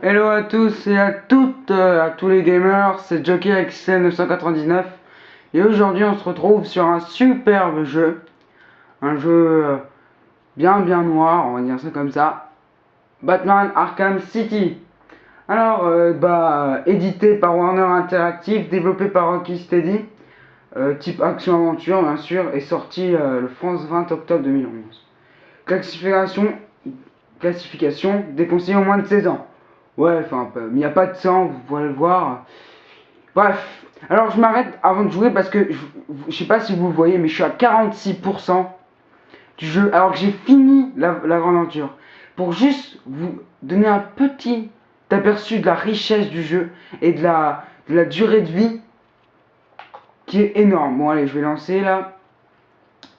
Hello à tous et à toutes, à tous les gamers, c'est Joker XL999 et aujourd'hui on se retrouve sur un superbe jeu, un jeu bien noir, on va dire ça comme ça, Batman Arkham City. Alors, édité par Warner Interactive, développé par Rocksteady, type action-aventure bien sûr, et sorti le 20 octobre 2011. Classification, classification déconseillé au moins de 16 ans. Ouais, enfin, il n'y a pas de sang, vous pouvez le voir. Bref, alors je m'arrête avant de jouer parce que je sais pas si vous le voyez, mais je suis à 46% du jeu alors que j'ai fini la grande aventure. Pour juste vous donner un petit aperçu de la richesse du jeu et de la durée de vie qui est énorme. Bon, allez, je vais lancer là.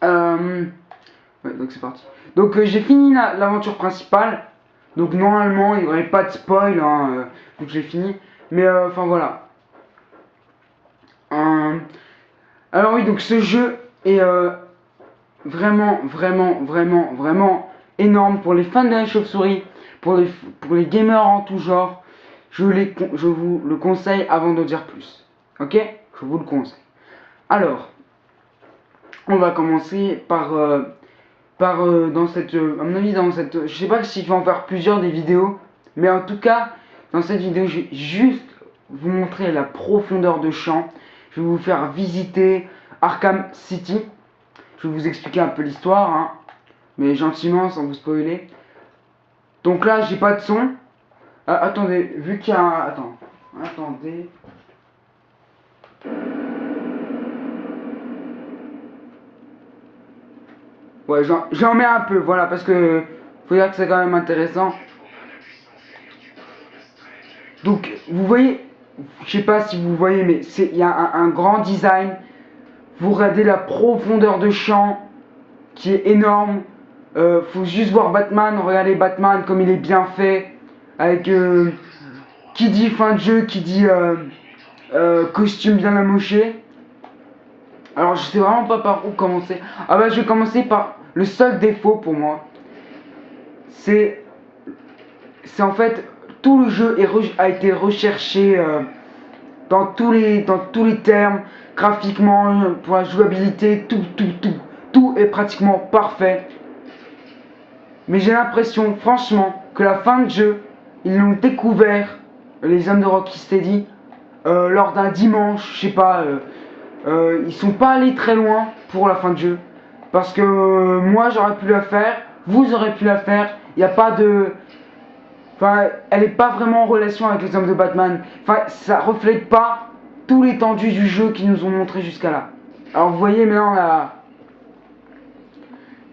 Ouais, donc c'est parti. Donc j'ai fini l'aventure principale. Donc normalement il n'y aurait pas de spoil, hein, donc j'ai fini. Mais enfin voilà. Alors oui, donc ce jeu est vraiment énorme pour les fans de la chauve-souris, pour les gamers en tout genre. Je vous le conseille avant d'en dire plus. Ok? Je vous le conseille. Alors, on va commencer dans cette, à mon avis, dans cette, je sais pas si je vais en faire plusieurs des vidéos, mais en tout cas, dans cette vidéo, je vais juste vous montrer la profondeur de champ. Je vais vous faire visiter Arkham City. Je vais vous expliquer un peu l'histoire, hein, mais gentiment, sans vous spoiler. Donc là, j'ai pas de son. Attendez, vu qu'il y a un... attendez. Ouais, j'en mets un peu, voilà, parce que faut dire que c'est quand même intéressant. Donc, vous voyez, je sais pas si vous voyez, mais il y a un grand design. Vous regardez la profondeur de champ qui est énorme. Faut juste voir Batman, regardez Batman comme il est bien fait. Avec qui dit fin de jeu, qui dit costume bien amoché. Alors je sais vraiment pas par où commencer. Ah bah je vais commencer par le seul défaut pour moi. C'est en fait tout le jeu a été recherché dans tous les termes, graphiquement, pour la jouabilité, tout est pratiquement parfait. Mais j'ai l'impression, franchement, que la fin de jeu, ils l'ont découvert, les hommes de Rocksteady, lors d'un dimanche, je sais pas, ils sont pas allés très loin pour la fin de jeu. Parce que moi j'aurais pu la faire, vous aurez pu la faire, il n'y a pas de... Enfin, elle n'est pas vraiment en relation avec les hommes de Batman. Enfin, ça reflète pas tout l'étendue du jeu qu'ils nous ont montré jusqu'à là. Alors vous voyez maintenant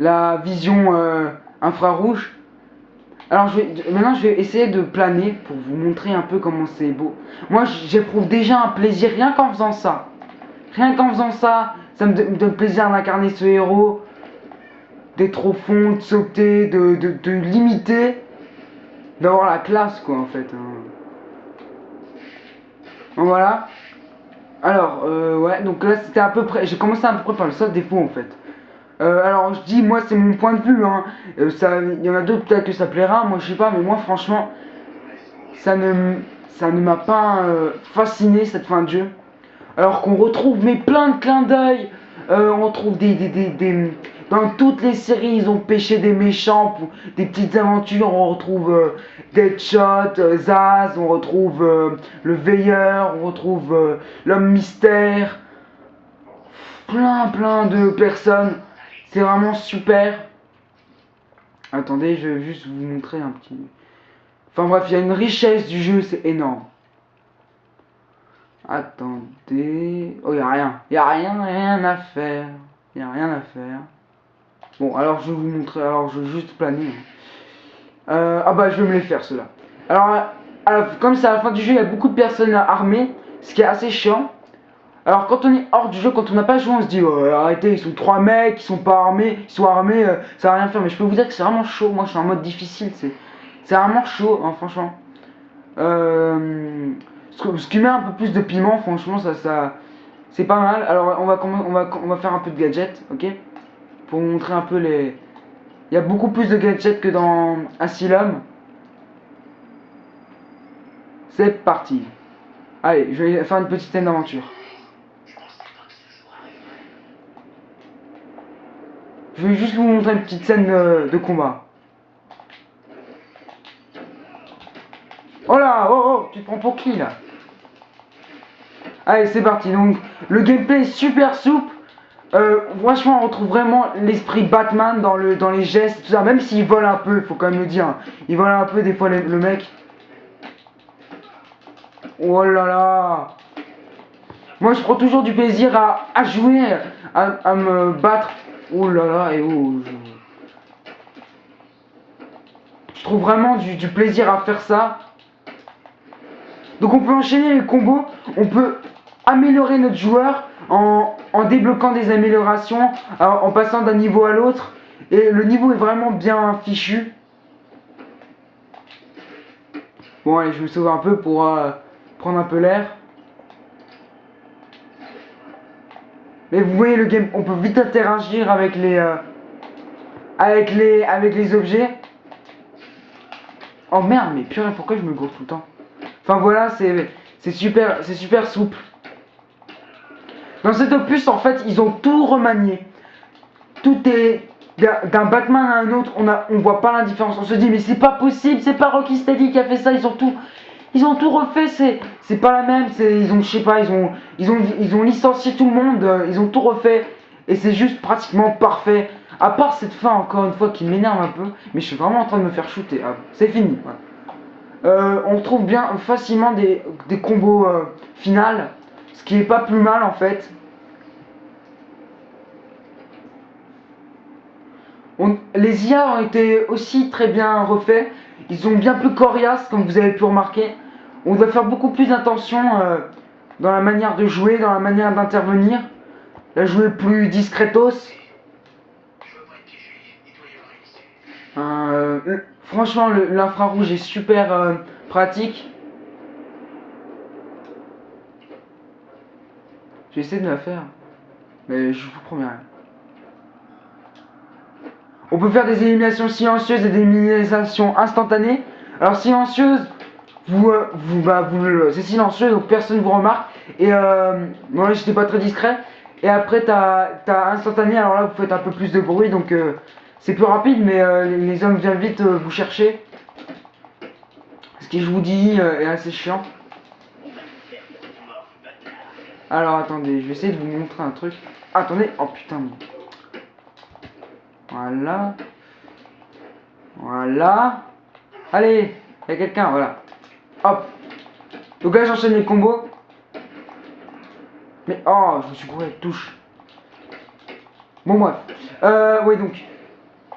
la vision infrarouge. Alors maintenant je vais essayer de planer pour vous montrer un peu comment c'est beau. Moi j'éprouve déjà un plaisir rien qu'en faisant ça. Rien qu'en faisant ça, ça me donne plaisir d'incarner ce héros, d'être au fond, de sauter, de limiter, d'avoir la classe quoi en fait. Hein. Bon, voilà. Alors, ouais, donc là c'était à peu près, j'ai commencé à peu près par le seul défaut en fait. Alors je dis, moi c'est mon point de vue, hein. Il y en a d'autres peut-être que ça plaira, moi je sais pas, mais moi franchement, ça ne, ça ne m'a pas fasciné cette fin de jeu. Alors qu'on retrouve mais plein de clins d'œil. On retrouve dans toutes les séries ils ont pêché des méchants pour des petites aventures. On retrouve Deadshot, Zaz, on retrouve le Veilleur, on retrouve l'homme mystère, plein de personnes. C'est vraiment super. Attendez, je vais juste vous montrer un petit... Enfin bref, il y a une richesse du jeu, c'est énorme. Attendez... Oh, il y a rien à faire. Il y a rien à faire. Bon, alors je vais vous montrer, alors je vais juste planer. Ah bah, je vais me les faire, ceux-là. Alors, comme c'est à la fin du jeu, il y a beaucoup de personnes armées, ce qui est assez chiant. Alors, quand on est hors du jeu, quand on n'a pas joué, on se dit, oh, arrêtez, ils sont 3 mecs, ils sont pas armés, ils sont armés, ça va rien faire. Mais je peux vous dire que c'est vraiment chaud. Moi, je suis en mode difficile, c'est vraiment chaud, hein, franchement. Ce qui met un peu plus de piment, franchement, c'est pas mal. Alors, on va faire un peu de gadgets, ok? Pour vous montrer un peu les... Il y a beaucoup plus de gadgets que dans Asylum. C'est parti. Allez, je vais faire une petite scène d'aventure. Je vais juste vous montrer une petite scène de combat. Oh là, oh oh, tu te prends pour qui là? Allez, c'est parti. Donc, le gameplay est super souple. Franchement, on retrouve vraiment l'esprit Batman dans les gestes et tout ça. Même s'il vole un peu, il faut quand même le dire. Hein. Il vole un peu des fois le mec. Oh là là. Moi, je prends toujours du plaisir à jouer, à me battre. Oh là là, et oh. Je trouve vraiment du plaisir à faire ça. Donc on peut enchaîner les combos, on peut améliorer notre joueur en débloquant des améliorations, en passant d'un niveau à l'autre. Et le niveau est vraiment bien fichu. Bon allez, je me sauve un peu pour prendre un peu l'air. Mais vous voyez le game, on peut vite interagir avec les objets. Oh merde, mais purée, pourquoi je me gourre tout le temps? Enfin voilà, c'est super souple. Dans cet opus, en fait, ils ont tout remanié. Tout est d'un Batman à un autre, on voit pas la différence. On se dit mais c'est pas possible, c'est pas Rocksteady qui a fait ça. Ils ont tout refait. C'est pas la même. Ils ont, je sais pas, ils ont licencié tout le monde. Ils ont tout refait et c'est juste pratiquement parfait. À part cette fin encore une fois qui m'énerve un peu, mais je suis vraiment en train de me faire shooter. Ah, c'est fini. Voilà. On trouve bien facilement des combos finales, ce qui est pas plus mal en fait. Les IA ont été aussi très bien refaits. Ils sont bien plus coriaces, comme vous avez pu remarquer. On doit faire beaucoup plus attention dans la manière de jouer, dans la manière d'intervenir. La jouer plus discretos. Franchement, l'infrarouge est super pratique. J'essaie de la faire, mais je vous promets rien. On peut faire des éliminations silencieuses et des éliminations instantanées. Alors silencieuse, c'est silencieux donc personne ne vous remarque. Et moi j'étais pas très discret. Et après t'as instantané, alors là vous faites un peu plus de bruit donc c'est plus rapide mais les hommes viennent vite vous chercher. Ce qui je vous dis est assez chiant. Alors attendez, je vais essayer de vous montrer un truc. Attendez, oh putain. Voilà. Voilà. Allez, il y a quelqu'un, voilà. Hop. Donc là j'enchaîne les combos. Mais oh, je me suis couru avec touche. Bon bref. Oui donc.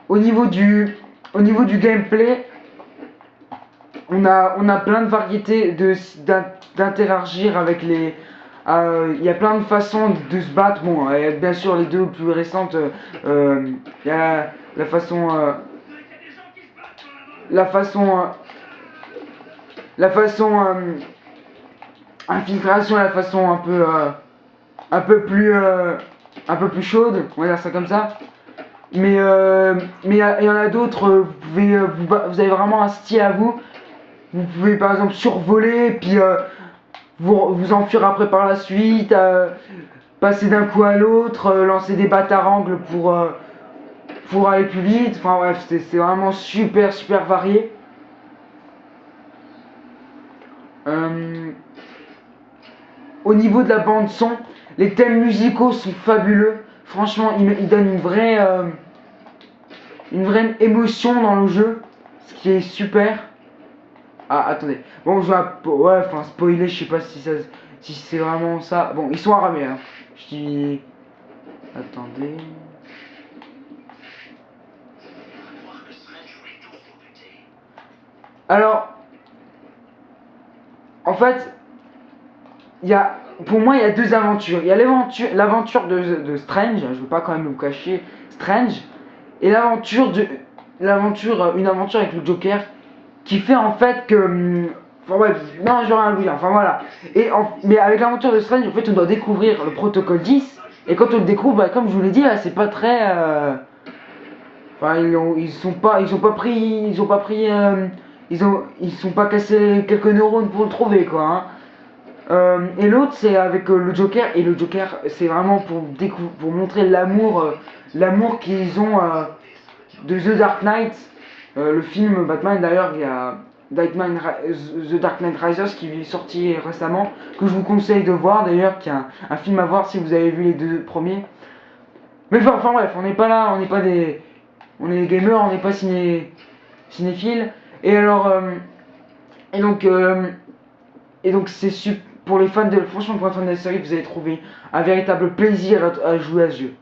Au niveau du gameplay, on a plein de variétés d'interagir avec les. Il y a plein de façons de se battre. Bon, bien sûr les deux plus récentes. Il y a la façon infiltration, la façon un peu plus chaude, on va dire ça comme ça. Mais il y en a d'autres, vous avez vraiment un style à vous. Vous pouvez par exemple survoler, puis vous enfuir après par la suite, passer d'un coup à l'autre, lancer des batarangs pour aller plus vite. Enfin bref, c'est vraiment super varié. Au niveau de la bande son, les thèmes musicaux sont fabuleux. Franchement, ils donnent une vraie émotion dans le jeu, ce qui est super. Ah, attendez. Bon, je vais enfin spoiler, je sais pas si c'est vraiment ça. Bon, ils sont arabais, hein. Je dis. Attendez. Alors, en fait, pour moi, il y a deux aventures. Il y a l'aventure de Strange, je veux pas quand même vous cacher, Strange, et une aventure avec le Joker, qui fait en fait que, enfin ouais, non, j'ai rien à vous dire, enfin voilà. Mais avec l'aventure de Strange, en fait, on doit découvrir le protocole 10, et quand on le découvre, bah, comme je vous l'ai dit, là, c'est pas très, enfin, ils ont pas pris ils sont pas cassés quelques neurones pour le trouver, quoi. Hein. Et l'autre, c'est avec le Joker. Et le Joker, c'est vraiment pour montrer l'amour qu'ils ont de The Dark Knight. Le film Batman, d'ailleurs, il y a The Dark Knight Rises qui est sorti récemment, que je vous conseille de voir, d'ailleurs, qui est un film à voir si vous avez vu les deux premiers. Mais enfin bref, on n'est pas là, on n'est pas des... On est des gamers, on n'est pas cinéphiles. Et alors... et donc c'est super... Pour les fans de... Franchement, pour les fans de la série, vous allez trouver un véritable plaisir à jouer à ce jeu.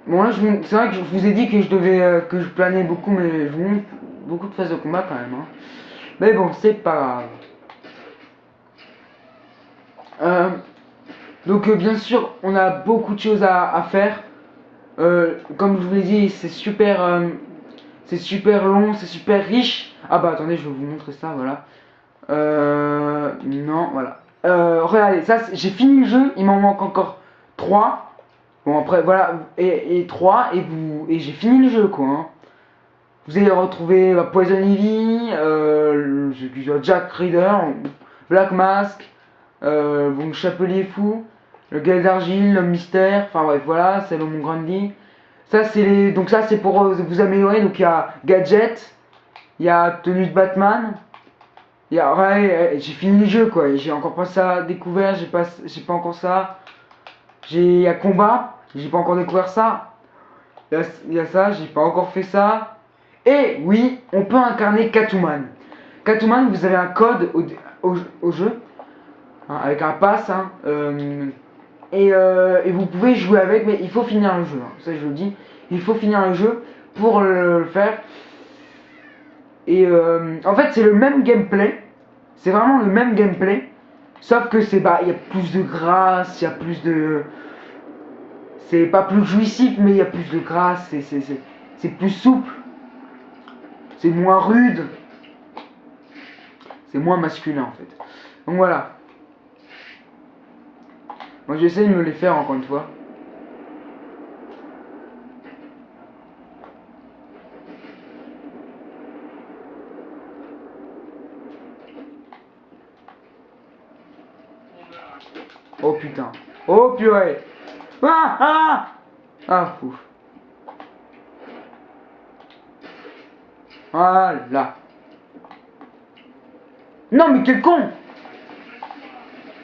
Bon là, c'est vrai que je vous ai dit que que je planais beaucoup, mais je vous montre beaucoup de phases de combat quand même. Hein. Mais bon, c'est pas grave. Donc bien sûr, on a beaucoup de choses à faire. Comme je vous l'ai dit, c'est super long, c'est super riche. Ah bah attendez, je vais vous montrer ça, voilà. Non, voilà. Regardez, ça, j'ai fini le jeu, il m'en manque encore 3. Bon après, voilà, et 3, et j'ai fini le jeu, quoi. Hein. Vous allez retrouver Poison Ivy, Jack Reader, Black Mask, bon, Chapelier Fou, le Gars d'Argile, l'Homme Mystère, enfin bref, voilà, c'est le Mont Grundy. Donc ça c'est pour vous améliorer, donc il y a Gadget, il y a Tenue de Batman, ouais, j'ai fini le jeu quoi, j'ai encore pas ça découvert, j'ai pas encore ça. Il y a Combat, j'ai pas encore découvert ça. Il y a ça, j'ai pas encore fait ça. Et oui, on peut incarner Catwoman. Catwoman, vous avez un code au jeu, hein, avec un pass, hein, et vous pouvez jouer avec, mais il faut finir le jeu. Hein, ça je vous le dis, il faut finir le jeu pour le faire. Et en fait, c'est le même gameplay, c'est vraiment le même gameplay, sauf que il y a plus de grâce, il y a plus de. C'est pas plus jouissif, mais il y a plus de grâce, c'est plus souple, c'est moins rude, c'est moins masculin en fait. Donc voilà. Moi j'essaie de me les faire encore une fois. Oh putain. Oh purée. Ah ah. Ah ouf. Voilà. Non mais quel con.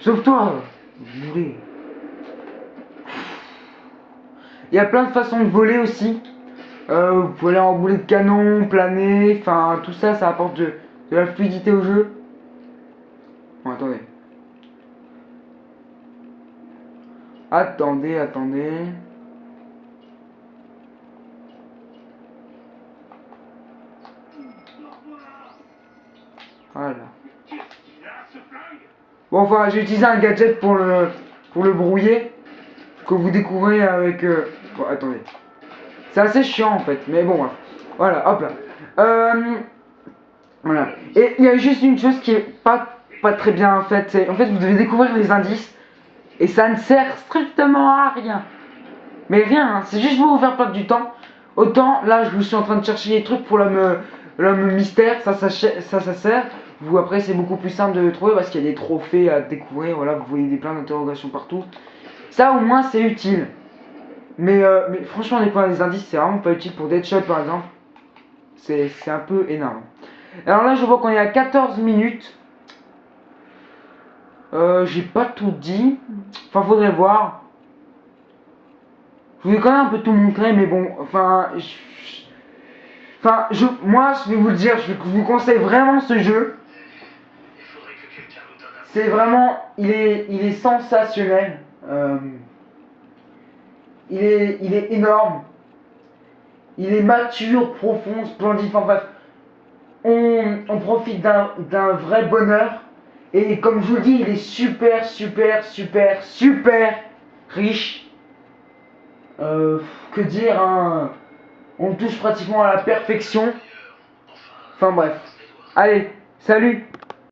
Sauve-toi. Voler. Il y a plein de façons de voler aussi. Vous pouvez aller en boulet de canon, planer, enfin tout ça, ça apporte de la fluidité au jeu. Bon attendez. Attendez. Voilà. Bon enfin j'ai utilisé un gadget pour le brouiller. Que vous découvrez avec... Bon attendez. C'est assez chiant en fait, mais bon bref. Voilà, hop là. Voilà. Et il y a juste une chose qui est pas très bien faite. En fait vous devez découvrir les indices. Et ça ne sert strictement à rien. Mais rien, hein, c'est juste pour vous faire perdre du temps. Autant là je suis en train de chercher des trucs pour l'homme mystère, ça sert. Vous après c'est beaucoup plus simple de le trouver parce qu'il y a des trophées à découvrir, voilà, vous voyez plein d'interrogations partout. Ça au moins c'est utile. Mais franchement découvrir les indices c'est vraiment pas utile pour Deadshot par exemple. C'est un peu énorme. Alors là je vois qu'on est à 14 minutes. J'ai pas tout dit. Enfin faudrait voir. Je voulais quand même un peu tout montrer, mais bon, moi, je vais vous le dire, je vous conseille vraiment ce jeu. C'est vraiment, il est sensationnel. Il est énorme. Il est mature, profond, splendide. Enfin bref, on profite d'un vrai bonheur. Et comme je vous le dis, il est super riche. Que dire, hein, on touche pratiquement à la perfection. Enfin bref. Allez, salut!